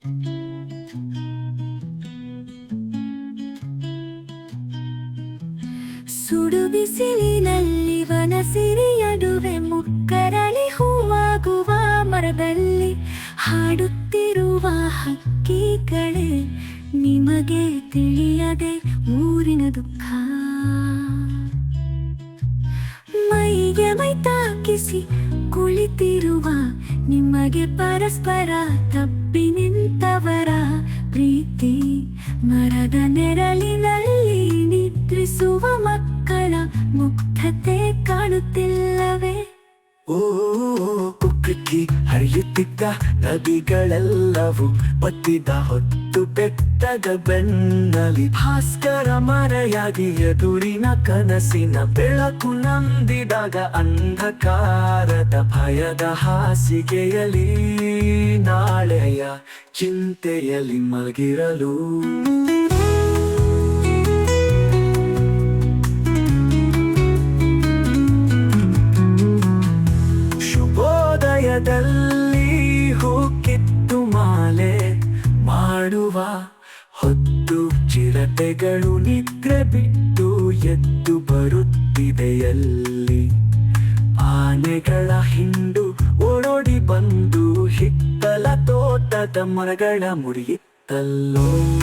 ಸುಡು ಬಿಸಿಲಿನಲ್ಲಿ ವನಸಿರಿಯಡುವೆ ಮುಕ್ಕರಳಿ ಹೂವಾಗುವ ಮರದಲ್ಲಿ ಹಾಡುತ್ತಿರುವ ಹಕ್ಕಿಗಳೇ, ನಿಮಗೆ ತಿಳಿಯದೆ ಊರಿನ ದುಃಖ. ಮೈಗೆ ಮೈ ತಾಕಿಸಿ ಕುಳಿತಿರುವ ನಿಮಗೆ ಪರಸ್ಪರ ತಪ್ಪಿ ನಿಂತವರ ಪ್ರೀತಿ. ಮರದ ನೆರಳಿನಲ್ಲಿ ನಿದ್ರಿಸುವ ಮಕ್ಕಳ ಮುಗ್ಧತೆ ಕಾಣುತ್ತಿಲ್ಲವೇ? ಓ ಕುಕ್ಕಿ ಹರಿಯುತ್ತಿದ್ದ ನದಿಗಳೆಲ್ಲವೂ ಬತ್ತಿದ ಹೊತ್ತು ಬೆಟ್ಟದ ಬೆನ್ನಲಿ ಭಾಸ್ಕರ ಮರೆಯಾಗಿ ಎದುರಿನ ಕನಸಿನ ಬೆಳಕು ನಂದಿದಾಗ ಅಂಧಕಾರದ ಭಯದ ಹಾಸಿಗೆಯಲ್ಲಿ ನಾಳೆಯ ಚಿಂತೆಯಲ್ಲಿ ಮಲಗಿರಲು. ಶುಭೋದಯದಲ್ಲಿ ಹೂಕಿತ್ತು ಮಾಲೆ ಮಾಡುವ ಹೊತ್ತು ಚಿರತೆಗಳು ನಿದ್ರೆ ಬಿಟ್ಟು ಎದ್ದು ಬರುತ್ತಿದೆಯಲ್ಲಿ. ಆನೆಗಳ ಹಿಂಡು ಓಡೋಡಿ ಬಂದು ಹಿತ್ತಲ ತೋಟದ ಮರಗಳ ಮುರಿಯಿತ್ತಲ್ಲೋ.